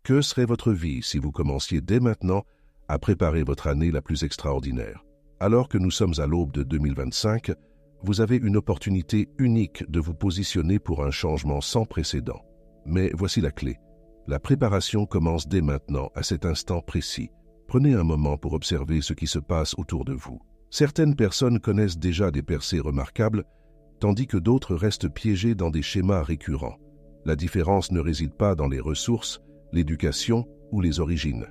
Que serait votre vie si vous commenciez dès maintenant à préparer votre année la plus extraordinaire? Alors que nous sommes à l'aube de 2025, vous avez une opportunité unique de vous positionner pour un changement sans précédent. Mais voici la clé. La préparation commence dès maintenant, à cet instant précis. Prenez un moment pour observer ce qui se passe autour de vous. Certaines personnes connaissent déjà des percées remarquables, tandis que d'autres restent piégées dans des schémas récurrents. La différence ne réside pas dans les ressources, l'éducation ou les origines.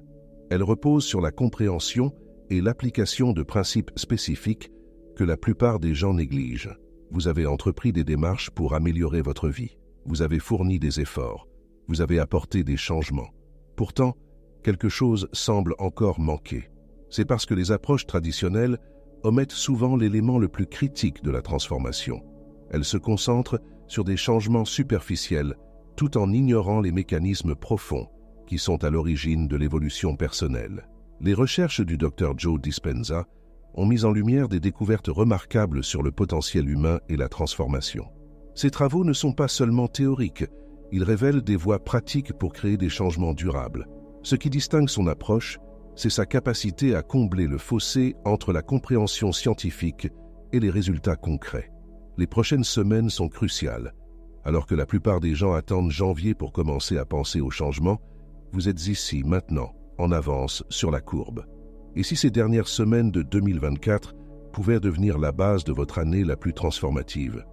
Elle repose sur la compréhension et l'application de principes spécifiques que la plupart des gens négligent. Vous avez entrepris des démarches pour améliorer votre vie. Vous avez fourni des efforts. Vous avez apporté des changements. Pourtant, quelque chose semble encore manquer. C'est parce que les approches traditionnelles omettent souvent l'élément le plus critique de la transformation. Elles se concentrent sur des changements superficiels tout en ignorant les mécanismes profonds qui sont à l'origine de l'évolution personnelle. Les recherches du Dr Joe Dispenza ont mis en lumière des découvertes remarquables sur le potentiel humain et la transformation. Ces travaux ne sont pas seulement théoriques, ils révèlent des voies pratiques pour créer des changements durables. Ce qui distingue son approche, c'est sa capacité à combler le fossé entre la compréhension scientifique et les résultats concrets. Les prochaines semaines sont cruciales. Alors que la plupart des gens attendent janvier pour commencer à penser au changement, vous êtes ici, maintenant, en avance sur la courbe. Et si ces dernières semaines de 2024 pouvaient devenir la base de votre année la plus transformative?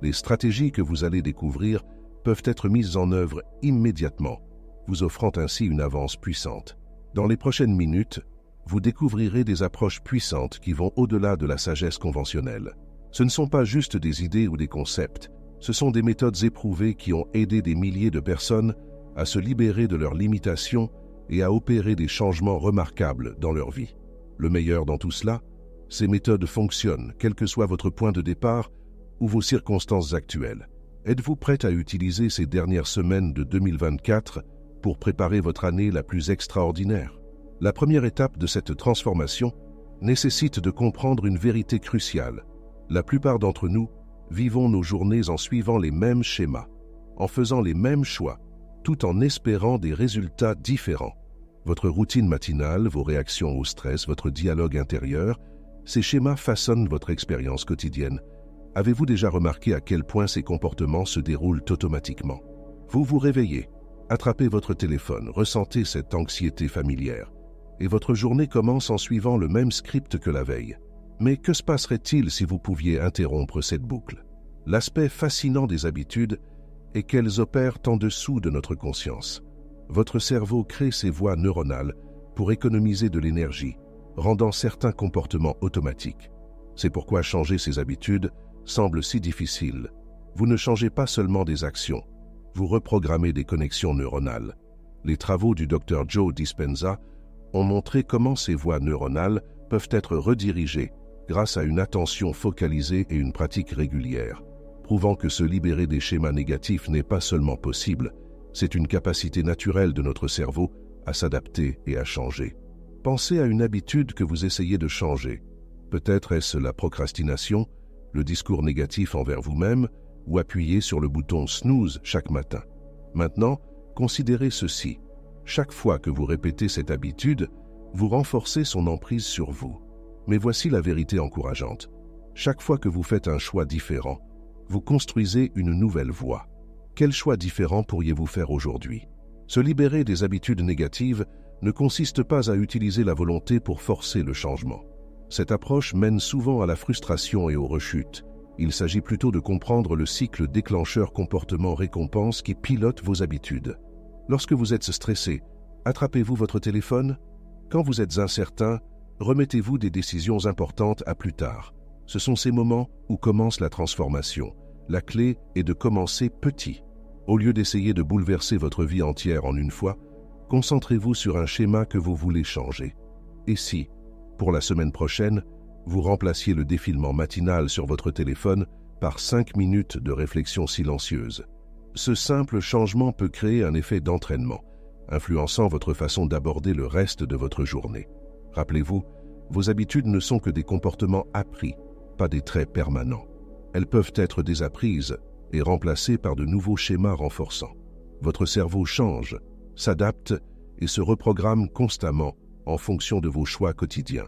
Les stratégies que vous allez découvrir peuvent être mises en œuvre immédiatement, vous offrant ainsi une avance puissante. Dans les prochaines minutes, vous découvrirez des approches puissantes qui vont au-delà de la sagesse conventionnelle. Ce ne sont pas juste des idées ou des concepts, ce sont des méthodes éprouvées qui ont aidé des milliers de personnes à se libérer de leurs limitations et à opérer des changements remarquables dans leur vie. Le meilleur dans tout cela, ces méthodes fonctionnent, quel que soit votre point de départ ou vos circonstances actuelles. Êtes-vous prête à utiliser ces dernières semaines de 2024 pour préparer votre année la plus extraordinaire? La première étape de cette transformation nécessite de comprendre une vérité cruciale. La plupart d'entre nous vivons nos journées en suivant les mêmes schémas, en faisant les mêmes choix, tout en espérant des résultats différents. Votre routine matinale, vos réactions au stress, votre dialogue intérieur, ces schémas façonnent votre expérience quotidienne. Avez-vous déjà remarqué à quel point ces comportements se déroulent automatiquement? Vous vous réveillez, attrapez votre téléphone, ressentez cette anxiété familière, et votre journée commence en suivant le même script que la veille. Mais que se passerait-il si vous pouviez interrompre cette boucle? L'aspect fascinant des habitudes est qu'elles opèrent en dessous de notre conscience. Votre cerveau crée ces voies neuronales pour économiser de l'énergie, rendant certains comportements automatiques. C'est pourquoi changer ces habitudes semble si difficile. Vous ne changez pas seulement des actions, vous reprogrammez des connexions neuronales. Les travaux du Dr Joe Dispenza ont montré comment ces voies neuronales peuvent être redirigées grâce à une attention focalisée et une pratique régulière, prouvant que se libérer des schémas négatifs n'est pas seulement possible, c'est une capacité naturelle de notre cerveau à s'adapter et à changer. Pensez à une habitude que vous essayez de changer. Peut-être est-ce la procrastination, le discours négatif envers vous-même, ou appuyer sur le bouton snooze chaque matin. Maintenant, considérez ceci. Chaque fois que vous répétez cette habitude, vous renforcez son emprise sur vous. Mais voici la vérité encourageante. Chaque fois que vous faites un choix différent, vous construisez une nouvelle voie. Quel choix différent pourriez-vous faire aujourd'hui? Se libérer des habitudes négatives ne consiste pas à utiliser la volonté pour forcer le changement. Cette approche mène souvent à la frustration et aux rechutes. Il s'agit plutôt de comprendre le cycle déclencheur comportement-récompense qui pilote vos habitudes. Lorsque vous êtes stressé, attrapez-vous votre téléphone? Quand vous êtes incertain, remettez-vous des décisions importantes à plus tard. Ce sont ces moments où commence la transformation. La clé est de commencer petit. Au lieu d'essayer de bouleverser votre vie entière en une fois, concentrez-vous sur un schéma que vous voulez changer. Et si, pour la semaine prochaine, vous remplaciez le défilement matinal sur votre téléphone par 5 minutes de réflexion silencieuse? Ce simple changement peut créer un effet d'entraînement, influençant votre façon d'aborder le reste de votre journée. Rappelez-vous, vos habitudes ne sont que des comportements appris, pas des traits permanents. Elles peuvent être désapprises et remplacées par de nouveaux schémas renforçants. Votre cerveau change, s'adapte et se reprogramme constamment en fonction de vos choix quotidiens.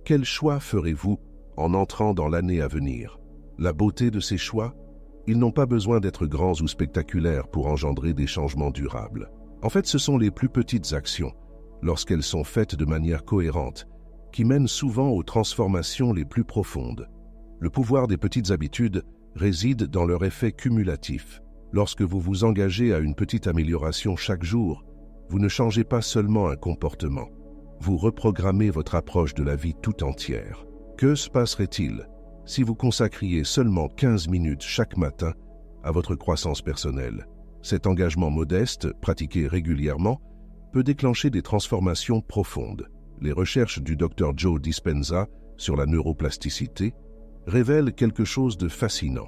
Quels choix ferez-vous en entrant dans l'année à venir? La beauté de ces choix? Ils n'ont pas besoin d'être grands ou spectaculaires pour engendrer des changements durables. En fait, ce sont les plus petites actions, lorsqu'elles sont faites de manière cohérente, qui mènent souvent aux transformations les plus profondes. Le pouvoir des petites habitudes réside dans leur effet cumulatif. Lorsque vous vous engagez à une petite amélioration chaque jour, vous ne changez pas seulement un comportement, vous reprogrammez votre approche de la vie tout entière. Que se passerait-il si vous consacriez seulement 15 minutes chaque matin à votre croissance personnelle? Cet engagement modeste, pratiqué régulièrement, peut déclencher des transformations profondes. Les recherches du Dr Joe Dispenza sur la neuroplasticité révèlent quelque chose de fascinant.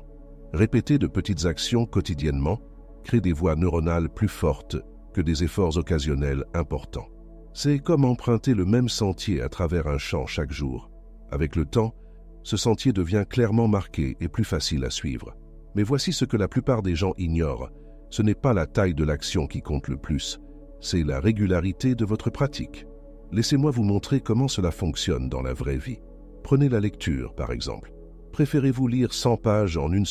Répéter de petites actions quotidiennement crée des voies neuronales plus fortes que des efforts occasionnels importants. C'est comme emprunter le même sentier à travers un champ chaque jour. Avec le temps, ce sentier devient clairement marqué et plus facile à suivre. Mais voici ce que la plupart des gens ignorent. Ce n'est pas la taille de l'action qui compte le plus, c'est la régularité de votre pratique. Laissez-moi vous montrer comment cela fonctionne dans la vraie vie. Prenez la lecture, par exemple. Préférez-vous lire 100 pages en une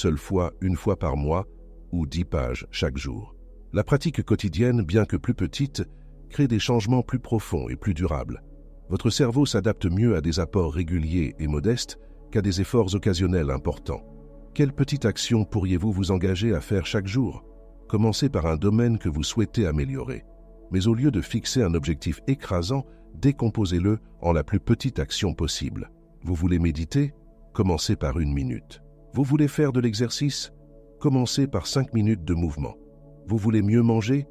fois par mois, ou 10 pages chaque jour? La pratique quotidienne, bien que plus petite, crée des changements plus profonds et plus durables. Votre cerveau s'adapte mieux à des apports réguliers et modestes qu'à des efforts occasionnels importants. Quelle petite action pourriez-vous vous engager à faire chaque jour? Commencez par un domaine que vous souhaitez améliorer. Mais au lieu de fixer un objectif écrasant, décomposez-le en la plus petite action possible. Vous voulez méditer? Commencez par 1 minute. Vous voulez faire de l'exercice? Commencez par 5 minutes de mouvement. Vous voulez mieux manger?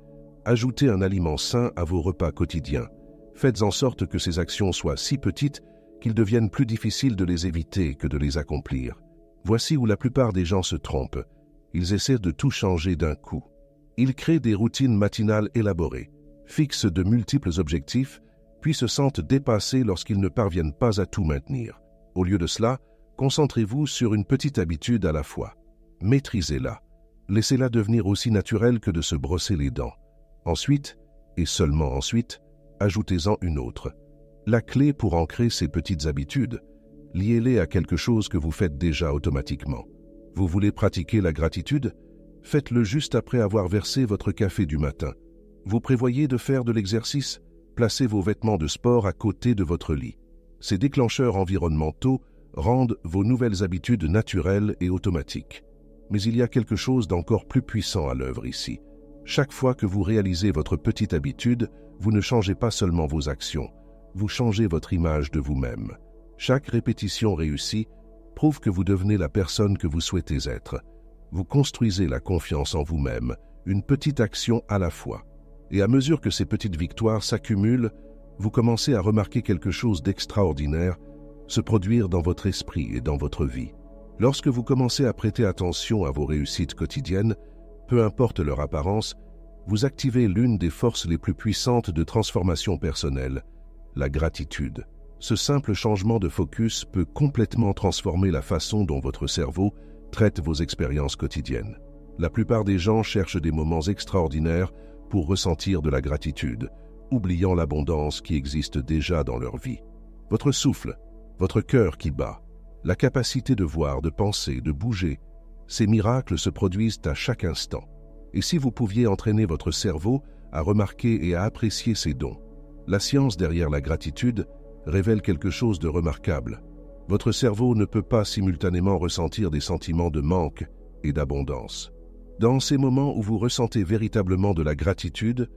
Ajoutez un aliment sain à vos repas quotidiens. Faites en sorte que ces actions soient si petites qu'il devienne plus difficile de les éviter que de les accomplir. Voici où la plupart des gens se trompent. Ils essaient de tout changer d'un coup. Ils créent des routines matinales élaborées, fixent de multiples objectifs, puis se sentent dépassés lorsqu'ils ne parviennent pas à tout maintenir. Au lieu de cela, concentrez-vous sur une petite habitude à la fois. Maîtrisez-la. Laissez-la devenir aussi naturelle que de se brosser les dents. Ensuite, et seulement ensuite, ajoutez-en une autre. La clé pour ancrer ces petites habitudes, liez-les à quelque chose que vous faites déjà automatiquement. Vous voulez pratiquer la gratitude? Faites-le juste après avoir versé votre café du matin. Vous prévoyez de faire de l'exercice? Placez vos vêtements de sport à côté de votre lit. Ces déclencheurs environnementaux rendent vos nouvelles habitudes naturelles et automatiques. Mais il y a quelque chose d'encore plus puissant à l'œuvre ici. Chaque fois que vous réalisez votre petite habitude, vous ne changez pas seulement vos actions, vous changez votre image de vous-même. Chaque répétition réussie prouve que vous devenez la personne que vous souhaitez être. Vous construisez la confiance en vous-même, une petite action à la fois. Et à mesure que ces petites victoires s'accumulent, vous commencez à remarquer quelque chose d'extraordinaire se produire dans votre esprit et dans votre vie. Lorsque vous commencez à prêter attention à vos réussites quotidiennes, peu importe leur apparence, vous activez l'une des forces les plus puissantes de transformation personnelle, la gratitude. Ce simple changement de focus peut complètement transformer la façon dont votre cerveau traite vos expériences quotidiennes. La plupart des gens cherchent des moments extraordinaires pour ressentir de la gratitude, oubliant l'abondance qui existe déjà dans leur vie. Votre souffle, votre cœur qui bat, la capacité de voir, de penser, de bouger, ces miracles se produisent à chaque instant. Et si vous pouviez entraîner votre cerveau à remarquer et à apprécier ces dons? La science derrière la gratitude révèle quelque chose de remarquable. Votre cerveau ne peut pas simultanément ressentir des sentiments de manque et d'abondance. Dans ces moments où vous ressentez véritablement de la gratitude,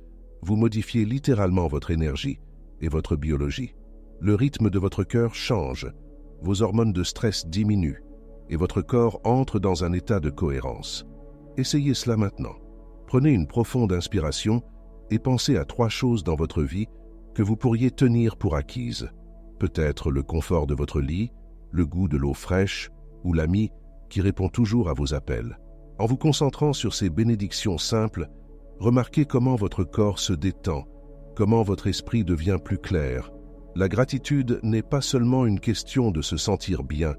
vous modifiez littéralement votre énergie et votre biologie. Le rythme de votre cœur change, vos hormones de stress diminuent et votre corps entre dans un état de cohérence. Essayez cela maintenant. Prenez une profonde inspiration et pensez à 3 choses dans votre vie que vous pourriez tenir pour acquises. Peut-être le confort de votre lit, le goût de l'eau fraîche ou l'ami qui répond toujours à vos appels. En vous concentrant sur ces bénédictions simples, remarquez comment votre corps se détend, comment votre esprit devient plus clair. La gratitude n'est pas seulement une question de se sentir bien,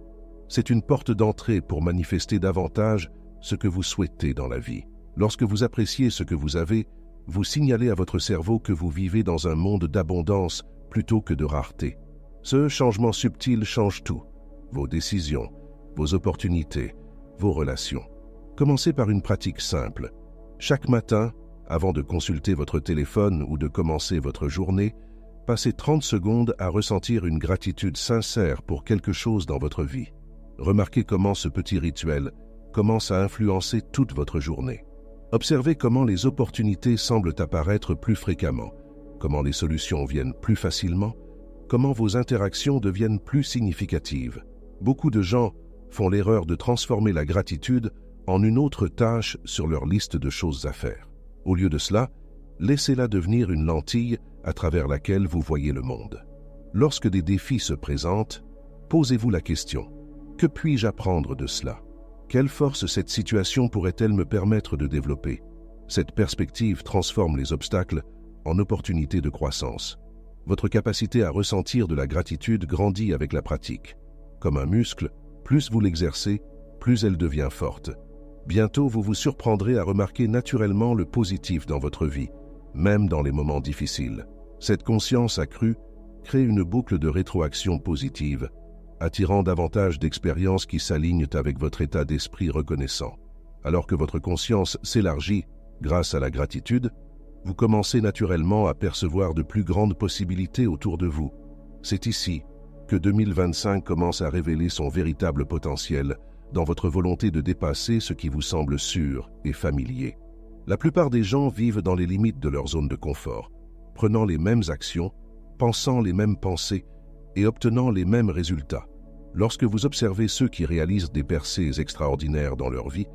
c'est une porte d'entrée pour manifester davantage ce que vous souhaitez dans la vie. Lorsque vous appréciez ce que vous avez, Vous signalez à votre cerveau que vous vivez dans un monde d'abondance plutôt que de rareté. Ce changement subtil change tout. Vos décisions, vos opportunités, vos relations. Commencez par une pratique simple. Chaque matin, avant de consulter votre téléphone ou de commencer votre journée, passez 30 secondes à ressentir une gratitude sincère pour quelque chose dans votre vie. Remarquez comment ce petit rituel commence à influencer toute votre journée. Observez comment les opportunités semblent apparaître plus fréquemment, comment les solutions viennent plus facilement, comment vos interactions deviennent plus significatives. Beaucoup de gens font l'erreur de transformer la gratitude en une autre tâche sur leur liste de choses à faire. Au lieu de cela, laissez-la devenir une lentille à travers laquelle vous voyez le monde. Lorsque des défis se présentent, posez-vous la question « Que puis-je apprendre de cela ? Quelle force cette situation pourrait-elle me permettre de développer ?» Cette perspective transforme les obstacles en opportunités de croissance. Votre capacité à ressentir de la gratitude grandit avec la pratique. Comme un muscle, plus vous l'exercez, plus elle devient forte. Bientôt, vous vous surprendrez à remarquer naturellement le positif dans votre vie, même dans les moments difficiles. Cette conscience accrue crée une boucle de rétroaction positive, attirant davantage d'expériences qui s'alignent avec votre état d'esprit reconnaissant. Alors que votre conscience s'élargit grâce à la gratitude, vous commencez naturellement à percevoir de plus grandes possibilités autour de vous. C'est ici que 2025 commence à révéler son véritable potentiel dans votre volonté de dépasser ce qui vous semble sûr et familier. La plupart des gens vivent dans les limites de leur zone de confort, prenant les mêmes actions, pensant les mêmes pensées et obtenant les mêmes résultats. Lorsque vous observez ceux qui réalisent des percées extraordinaires dans leur vie,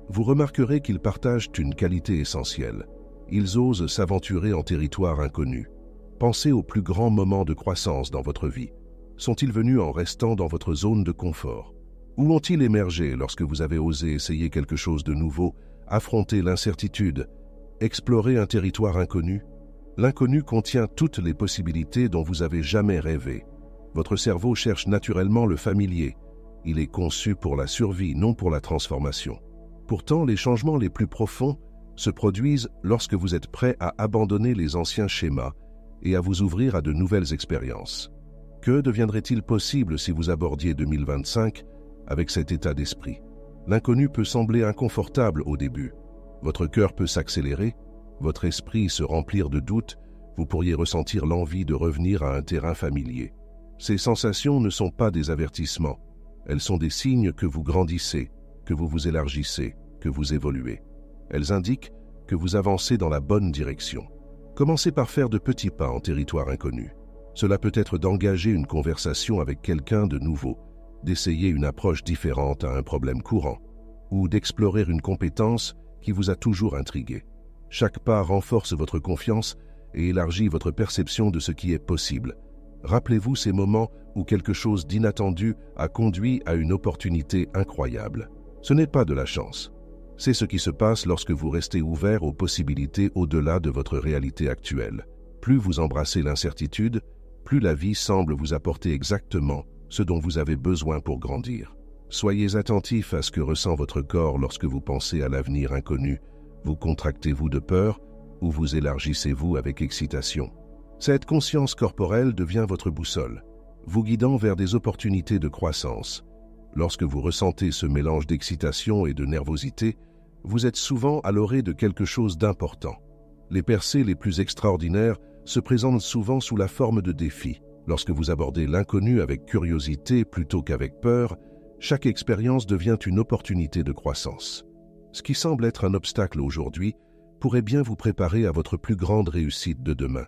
vous remarquerez qu'ils partagent une qualité essentielle. Ils osent s'aventurer en territoire inconnu. Pensez aux plus grands moments de croissance dans votre vie. Sont-ils venus en restant dans votre zone de confort? Où ont-ils émergé lorsque vous avez osé essayer quelque chose de nouveau, affronter l'incertitude, explorer un territoire inconnu? L'inconnu contient toutes les possibilités dont vous avez jamais rêvé. Votre cerveau cherche naturellement le familier. Il est conçu pour la survie, non pour la transformation. Pourtant, les changements les plus profonds se produisent lorsque vous êtes prêt à abandonner les anciens schémas et à vous ouvrir à de nouvelles expériences. Que deviendrait-il possible si vous abordiez 2025 avec cet état d'esprit? L'inconnu peut sembler inconfortable au début. Votre cœur peut s'accélérer, votre esprit se remplir de doutes, vous pourriez ressentir l'envie de revenir à un terrain familier. Ces sensations ne sont pas des avertissements, elles sont des signes que vous grandissez, que vous vous élargissez, que vous évoluez. Elles indiquent que vous avancez dans la bonne direction. Commencez par faire de petits pas en territoire inconnu. Cela peut être d'engager une conversation avec quelqu'un de nouveau, d'essayer une approche différente à un problème courant, ou d'explorer une compétence qui vous a toujours intrigué. Chaque pas renforce votre confiance et élargit votre perception de ce qui est possible. Rappelez-vous ces moments où quelque chose d'inattendu a conduit à une opportunité incroyable. Ce n'est pas de la chance. C'est ce qui se passe lorsque vous restez ouvert aux possibilités au-delà de votre réalité actuelle. Plus vous embrassez l'incertitude, plus la vie semble vous apporter exactement ce dont vous avez besoin pour grandir. Soyez attentif à ce que ressent votre corps lorsque vous pensez à l'avenir inconnu. Vous contractez-vous de peur ou vous élargissez-vous avec excitation? Cette conscience corporelle devient votre boussole, vous guidant vers des opportunités de croissance. Lorsque vous ressentez ce mélange d'excitation et de nervosité, vous êtes souvent à l'orée de quelque chose d'important. Les percées les plus extraordinaires se présentent souvent sous la forme de défis. Lorsque vous abordez l'inconnu avec curiosité plutôt qu'avec peur, chaque expérience devient une opportunité de croissance. Ce qui semble être un obstacle aujourd'hui pourrait bien vous préparer à votre plus grande réussite de demain.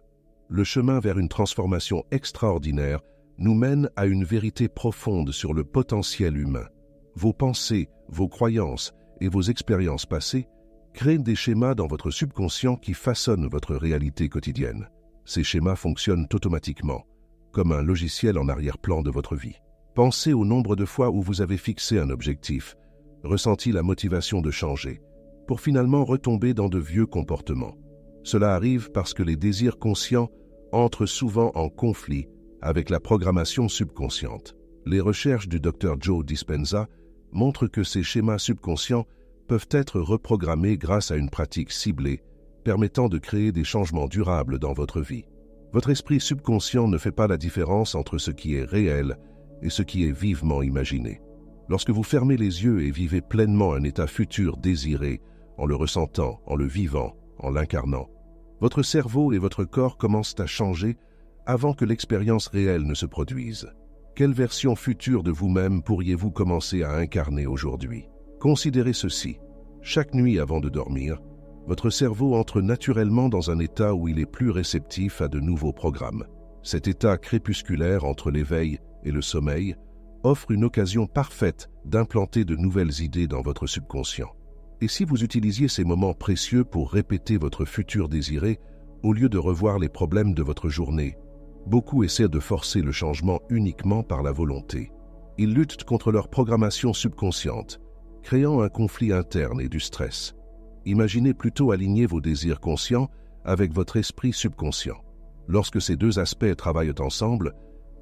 Le chemin vers une transformation extraordinaire nous mène à une vérité profonde sur le potentiel humain. Vos pensées, vos croyances et vos expériences passées créent des schémas dans votre subconscient qui façonnent votre réalité quotidienne. Ces schémas fonctionnent automatiquement, comme un logiciel en arrière-plan de votre vie. Pensez au nombre de fois où vous avez fixé un objectif, ressenti la motivation de changer, pour finalement retomber dans de vieux comportements. Cela arrive parce que les désirs conscients entrent souvent en conflit avec la programmation subconsciente. Les recherches du Dr Joe Dispenza montrent que ces schémas subconscients peuvent être reprogrammés grâce à une pratique ciblée permettant de créer des changements durables dans votre vie. Votre esprit subconscient ne fait pas la différence entre ce qui est réel et ce qui est vivement imaginé. Lorsque vous fermez les yeux et vivez pleinement un état futur désiré, en le ressentant, en le vivant, en l'incarnant, votre cerveau et votre corps commencent à changer avant que l'expérience réelle ne se produise. Quelle version future de vous-même pourriez-vous commencer à incarner aujourd'hui? Considérez ceci. Chaque nuit avant de dormir, votre cerveau entre naturellement dans un état où il est plus réceptif à de nouveaux programmes. Cet état crépusculaire entre l'éveil et le sommeil offre une occasion parfaite d'implanter de nouvelles idées dans votre subconscient. Et si vous utilisiez ces moments précieux pour répéter votre futur désiré, au lieu de revoir les problèmes de votre journée? Beaucoup essaient de forcer le changement uniquement par la volonté. Ils luttent contre leur programmation subconsciente, créant un conflit interne et du stress. Imaginez plutôt aligner vos désirs conscients avec votre esprit subconscient. Lorsque ces deux aspects travaillent ensemble,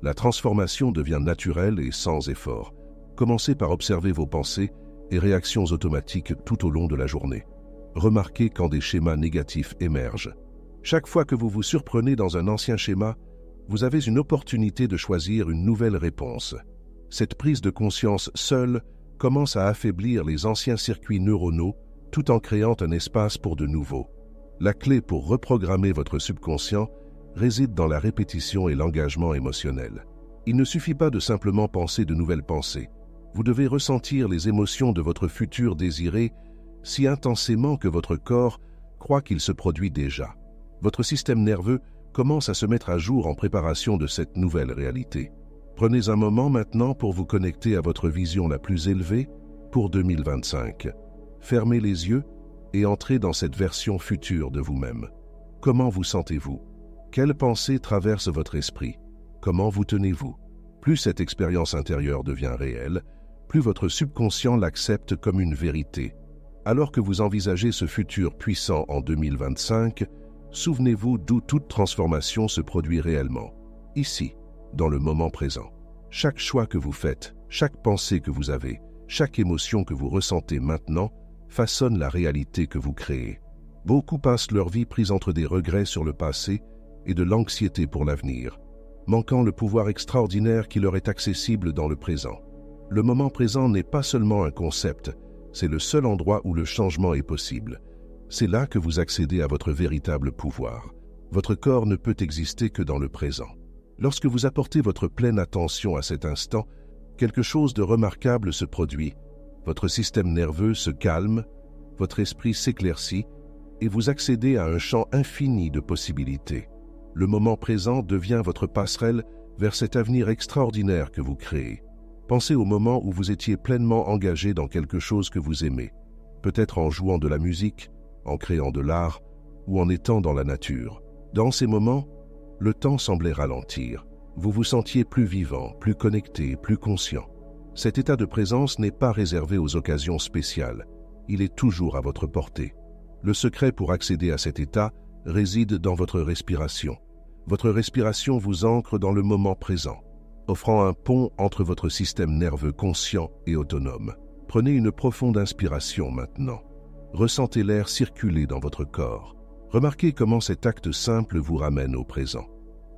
la transformation devient naturelle et sans effort. Commencez par observer vos pensées et réactions automatiques tout au long de la journée. Remarquez quand des schémas négatifs émergent. Chaque fois que vous vous surprenez dans un ancien schéma, vous avez une opportunité de choisir une nouvelle réponse. Cette prise de conscience seule commence à affaiblir les anciens circuits neuronaux tout en créant un espace pour de nouveaux. La clé pour reprogrammer votre subconscient réside dans la répétition et l'engagement émotionnel. Il ne suffit pas de simplement penser de nouvelles pensées. Vous devez ressentir les émotions de votre futur désiré si intensément que votre corps croit qu'il se produit déjà. Votre système nerveux commence à se mettre à jour en préparation de cette nouvelle réalité. Prenez un moment maintenant pour vous connecter à votre vision la plus élevée pour 2025. Fermez les yeux et entrez dans cette version future de vous-même. Comment vous sentez-vous? Quelles pensées traversent votre esprit? Comment vous tenez-vous? Plus cette expérience intérieure devient réelle, plus votre subconscient l'accepte comme une vérité. Alors que vous envisagez ce futur puissant en 2025, souvenez-vous d'où toute transformation se produit réellement. Ici, dans le moment présent. Chaque choix que vous faites, chaque pensée que vous avez, chaque émotion que vous ressentez maintenant façonne la réalité que vous créez. Beaucoup passent leur vie pris entre des regrets sur le passé et de l'anxiété pour l'avenir, manquant le pouvoir extraordinaire qui leur est accessible dans le présent. Le moment présent n'est pas seulement un concept, c'est le seul endroit où le changement est possible. C'est là que vous accédez à votre véritable pouvoir. Votre corps ne peut exister que dans le présent. Lorsque vous apportez votre pleine attention à cet instant, quelque chose de remarquable se produit. Votre système nerveux se calme, votre esprit s'éclaircit et vous accédez à un champ infini de possibilités. Le moment présent devient votre passerelle vers cet avenir extraordinaire que vous créez. Pensez au moment où vous étiez pleinement engagé dans quelque chose que vous aimez, peut-être en jouant de la musique, en créant de l'art ou en étant dans la nature. Dans ces moments, le temps semblait ralentir. Vous vous sentiez plus vivant, plus connecté, plus conscient. Cet état de présence n'est pas réservé aux occasions spéciales. Il est toujours à votre portée. Le secret pour accéder à cet état réside dans votre respiration. Votre respiration vous ancre dans le moment présent, offrant un pont entre votre système nerveux conscient et autonome. Prenez une profonde inspiration maintenant. Ressentez l'air circuler dans votre corps. Remarquez comment cet acte simple vous ramène au présent.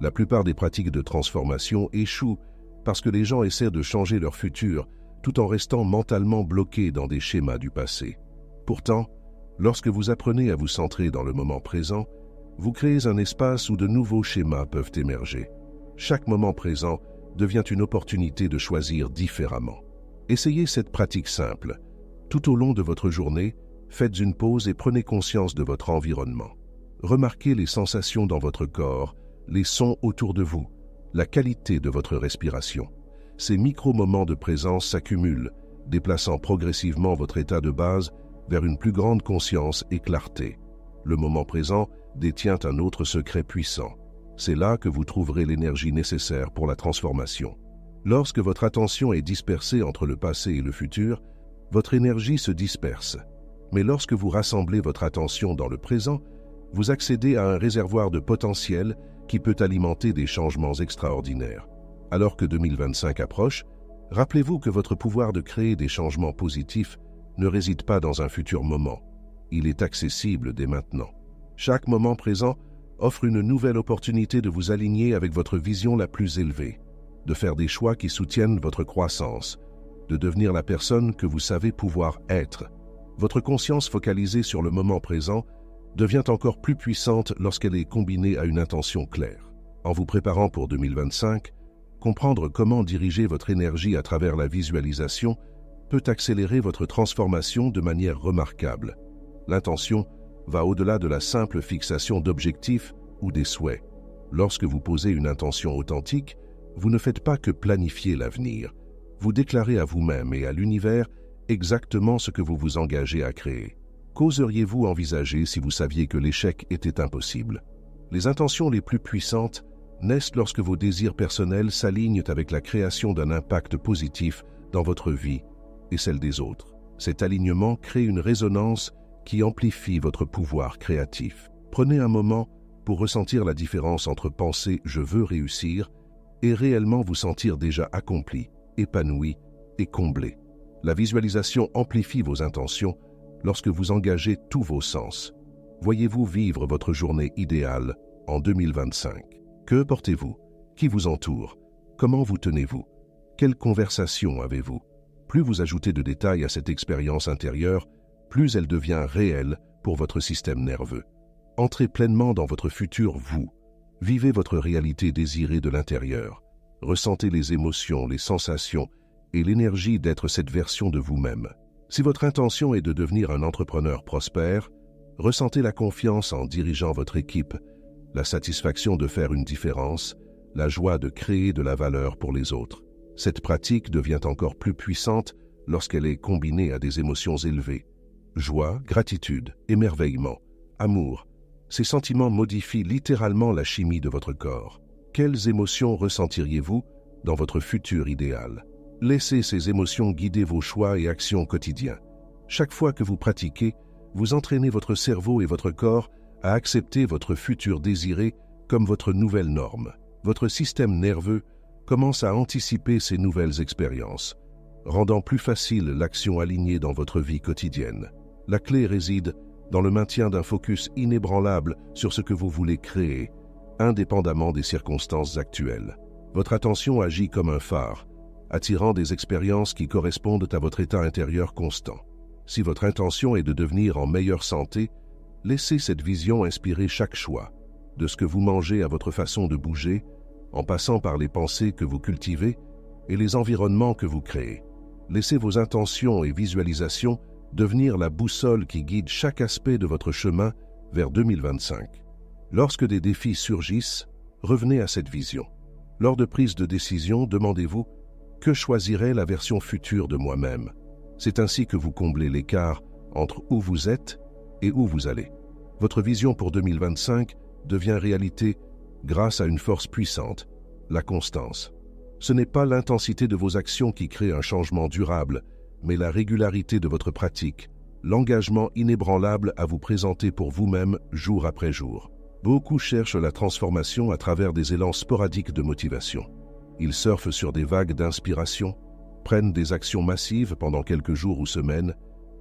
La plupart des pratiques de transformation échouent parce que les gens essaient de changer leur futur tout en restant mentalement bloqués dans des schémas du passé. Pourtant, lorsque vous apprenez à vous centrer dans le moment présent, vous créez un espace où de nouveaux schémas peuvent émerger. Chaque moment présent devient une opportunité de choisir différemment. Essayez cette pratique simple. Tout au long de votre journée, faites une pause et prenez conscience de votre environnement. Remarquez les sensations dans votre corps, les sons autour de vous, la qualité de votre respiration. Ces micro-moments de présence s'accumulent, déplaçant progressivement votre état de base vers une plus grande conscience et clarté. Le moment présent détient un autre secret puissant. C'est là que vous trouverez l'énergie nécessaire pour la transformation. Lorsque votre attention est dispersée entre le passé et le futur, votre énergie se disperse. Mais lorsque vous rassemblez votre attention dans le présent, vous accédez à un réservoir de potentiel qui peut alimenter des changements extraordinaires. Alors que 2025 approche, rappelez-vous que votre pouvoir de créer des changements positifs ne réside pas dans un futur moment. Il est accessible dès maintenant. Chaque moment présent offre une nouvelle opportunité de vous aligner avec votre vision la plus élevée, de faire des choix qui soutiennent votre croissance, de devenir la personne que vous savez pouvoir être. Votre conscience focalisée sur le moment présent devient encore plus puissante lorsqu'elle est combinée à une intention claire. En vous préparant pour 2025, comprendre comment diriger votre énergie à travers la visualisation peut accélérer votre transformation de manière remarquable. L'intention va au-delà de la simple fixation d'objectifs ou des souhaits. Lorsque vous posez une intention authentique, vous ne faites pas que planifier l'avenir. Vous déclarez à vous-même et à l'univers exactement ce que vous vous engagez à créer. Qu'oseriez-vous envisager si vous saviez que l'échec était impossible? Les intentions les plus puissantes naissent lorsque vos désirs personnels s'alignent avec la création d'un impact positif dans votre vie et celle des autres. Cet alignement crée une résonance qui amplifie votre pouvoir créatif. Prenez un moment pour ressentir la différence entre penser « je veux réussir » et réellement vous sentir déjà accompli, épanoui et comblé. La visualisation amplifie vos intentions lorsque vous engagez tous vos sens. Voyez-vous vivre votre journée idéale en 2025? Que portez-vous? Qui vous entoure? Comment vous tenez-vous? Quelle conversation avez-vous? Plus vous ajoutez de détails à cette expérience intérieure, plus elle devient réelle pour votre système nerveux. Entrez pleinement dans votre futur vous. Vivez votre réalité désirée de l'intérieur. Ressentez les émotions, les sensations et l'énergie d'être cette version de vous-même. Si votre intention est de devenir un entrepreneur prospère, ressentez la confiance en dirigeant votre équipe, la satisfaction de faire une différence, la joie de créer de la valeur pour les autres. Cette pratique devient encore plus puissante lorsqu'elle est combinée à des émotions élevées. Joie, gratitude, émerveillement, amour. Ces sentiments modifient littéralement la chimie de votre corps. Quelles émotions ressentiriez-vous dans votre futur idéal? Laissez ces émotions guider vos choix et actions quotidiens. Chaque fois que vous pratiquez, vous entraînez votre cerveau et votre corps à accepter votre futur désiré comme votre nouvelle norme. Votre système nerveux commence à anticiper ces nouvelles expériences, rendant plus facile l'action alignée dans votre vie quotidienne. La clé réside dans le maintien d'un focus inébranlable sur ce que vous voulez créer, indépendamment des circonstances actuelles. Votre attention agit comme un phare, attirant des expériences qui correspondent à votre état intérieur constant. Si votre intention est de devenir en meilleure santé, laissez cette vision inspirer chaque choix, de ce que vous mangez à votre façon de bouger, en passant par les pensées que vous cultivez et les environnements que vous créez. Laissez vos intentions et visualisations devenir la boussole qui guide chaque aspect de votre chemin vers 2025. Lorsque des défis surgissent, revenez à cette vision. Lors de prise de décision, demandez-vous « Que choisirait la version future de moi-même » C'est ainsi que vous comblez l'écart entre où vous êtes et où vous allez. Votre vision pour 2025 devient réalité grâce à une force puissante, la constance. Ce n'est pas l'intensité de vos actions qui crée un changement durable, mais la régularité de votre pratique, l'engagement inébranlable à vous présenter pour vous-même jour après jour. Beaucoup cherchent la transformation à travers des élans sporadiques de motivation. Ils surfent sur des vagues d'inspiration, prennent des actions massives pendant quelques jours ou semaines,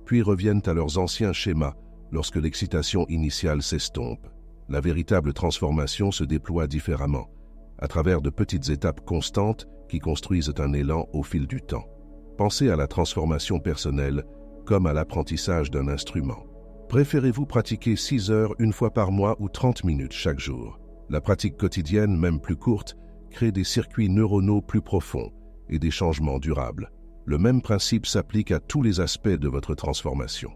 puis reviennent à leurs anciens schémas lorsque l'excitation initiale s'estompe. La véritable transformation se déploie différemment, à travers de petites étapes constantes qui construisent un élan au fil du temps. Pensez à la transformation personnelle comme à l'apprentissage d'un instrument. Préférez-vous pratiquer 6 heures une fois par mois ou 30 minutes chaque jour? La pratique quotidienne, même plus courte, crée des circuits neuronaux plus profonds et des changements durables. Le même principe s'applique à tous les aspects de votre transformation.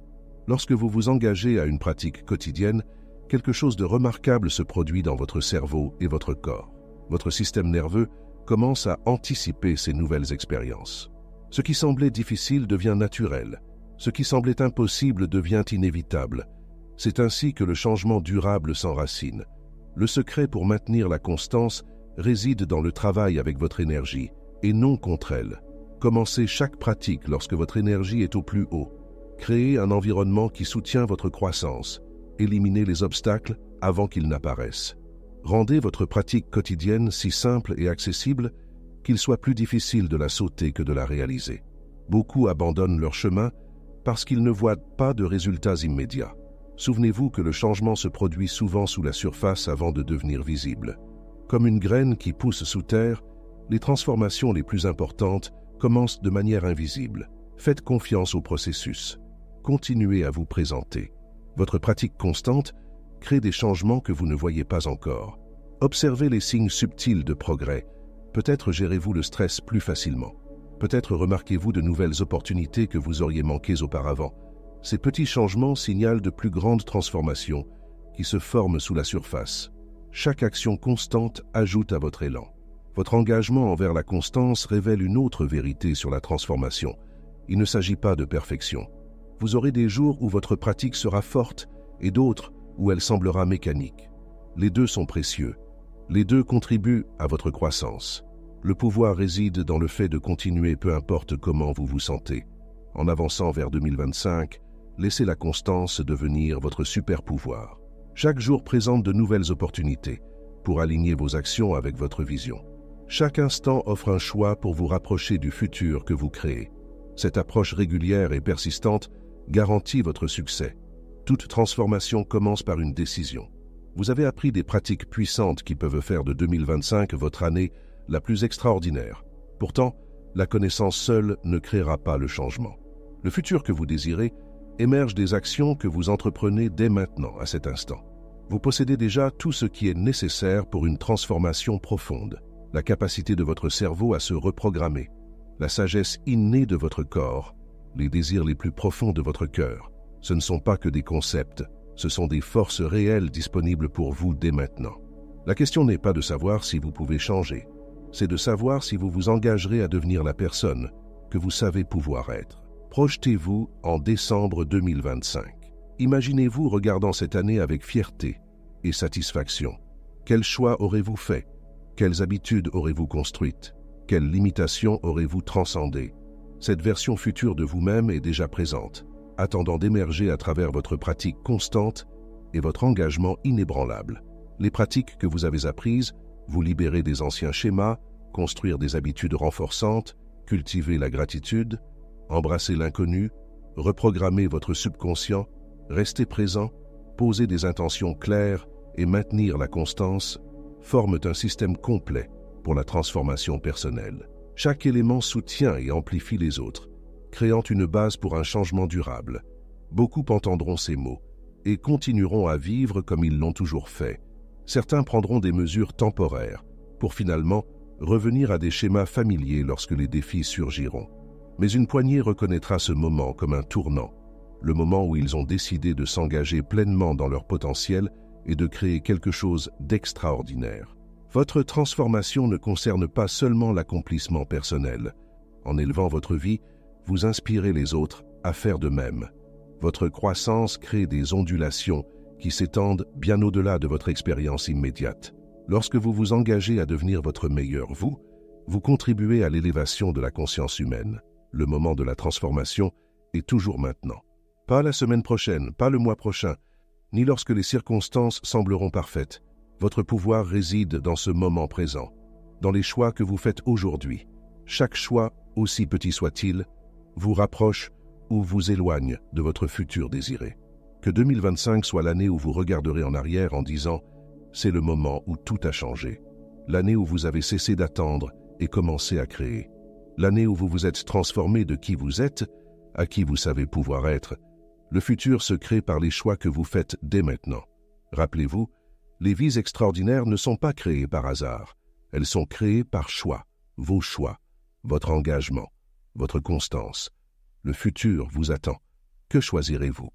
Lorsque vous vous engagez à une pratique quotidienne, quelque chose de remarquable se produit dans votre cerveau et votre corps. Votre système nerveux commence à anticiper ces nouvelles expériences. Ce qui semblait difficile devient naturel. Ce qui semblait impossible devient inévitable. C'est ainsi que le changement durable s'enracine. Le secret pour maintenir la constance réside dans le travail avec votre énergie, et non contre elle. Commencez chaque pratique lorsque votre énergie est au plus haut. Créez un environnement qui soutient votre croissance. Éliminez les obstacles avant qu'ils n'apparaissent. Rendez votre pratique quotidienne si simple et accessible qu'il soit plus difficile de la sauter que de la réaliser. Beaucoup abandonnent leur chemin parce qu'ils ne voient pas de résultats immédiats. Souvenez-vous que le changement se produit souvent sous la surface avant de devenir visible. Comme une graine qui pousse sous terre, les transformations les plus importantes commencent de manière invisible. Faites confiance au processus. Continuez à vous présenter. Votre pratique constante crée des changements que vous ne voyez pas encore. Observez les signes subtils de progrès. Peut-être gérez-vous le stress plus facilement. Peut-être remarquez-vous de nouvelles opportunités que vous auriez manquées auparavant. Ces petits changements signalent de plus grandes transformations qui se forment sous la surface. Chaque action constante ajoute à votre élan. Votre engagement envers la constance révèle une autre vérité sur la transformation. Il ne s'agit pas de perfection. Vous aurez des jours où votre pratique sera forte et d'autres où elle semblera mécanique. Les deux sont précieux. Les deux contribuent à votre croissance. Le pouvoir réside dans le fait de continuer peu importe comment vous vous sentez. En avançant vers 2025, laissez la constance devenir votre super pouvoir. Chaque jour présente de nouvelles opportunités pour aligner vos actions avec votre vision. Chaque instant offre un choix pour vous rapprocher du futur que vous créez. Cette approche régulière et persistante garantit votre succès. Toute transformation commence par une décision. Vous avez appris des pratiques puissantes qui peuvent faire de 2025 votre année la plus extraordinaire. Pourtant, la connaissance seule ne créera pas le changement. Le futur que vous désirez émerge des actions que vous entreprenez dès maintenant, à cet instant. Vous possédez déjà tout ce qui est nécessaire pour une transformation profonde. La capacité de votre cerveau à se reprogrammer, la sagesse innée de votre corps, les désirs les plus profonds de votre cœur. Ce ne sont pas que des concepts, ce sont des forces réelles disponibles pour vous dès maintenant. La question n'est pas de savoir si vous pouvez changer, c'est de savoir si vous vous engagerez à devenir la personne que vous savez pouvoir être. Projetez-vous en décembre 2025. Imaginez-vous regardant cette année avec fierté et satisfaction. Quels choix aurez-vous faits? Quelles habitudes aurez-vous construites? Quelles limitations aurez-vous transcendées? Cette version future de vous-même est déjà présente, attendant d'émerger à travers votre pratique constante et votre engagement inébranlable. Les pratiques que vous avez apprises, vous libérer des anciens schémas, construire des habitudes renforçantes, cultiver la gratitude, embrasser l'inconnu, reprogrammer votre subconscient, rester présent, poser des intentions claires et maintenir la constance forment un système complet pour la transformation personnelle. Chaque élément soutient et amplifie les autres, créant une base pour un changement durable. Beaucoup entendront ces mots et continueront à vivre comme ils l'ont toujours fait. Certains prendront des mesures temporaires pour finalement revenir à des schémas familiers lorsque les défis surgiront. Mais une poignée reconnaîtra ce moment comme un tournant, le moment où ils ont décidé de s'engager pleinement dans leur potentiel et de créer quelque chose d'extraordinaire. Votre transformation ne concerne pas seulement l'accomplissement personnel. En élevant votre vie, vous inspirez les autres à faire de même. Votre croissance crée des ondulations qui s'étendent bien au-delà de votre expérience immédiate. Lorsque vous vous engagez à devenir votre meilleur vous, vous contribuez à l'élévation de la conscience humaine. Le moment de la transformation est toujours maintenant. Pas la semaine prochaine, pas le mois prochain, ni lorsque les circonstances sembleront parfaites. Votre pouvoir réside dans ce moment présent, dans les choix que vous faites aujourd'hui. Chaque choix, aussi petit soit-il, vous rapproche ou vous éloigne de votre futur désiré. Que 2025 soit l'année où vous regarderez en arrière en disant « c'est le moment où tout a changé ». L'année où vous avez cessé d'attendre et commencé à créer. L'année où vous vous êtes transformé de qui vous êtes à qui vous savez pouvoir être. Le futur se crée par les choix que vous faites dès maintenant. Rappelez-vous, les vies extraordinaires ne sont pas créées par hasard. Elles sont créées par choix, vos choix, votre engagement, votre constance. Le futur vous attend. Que choisirez-vous?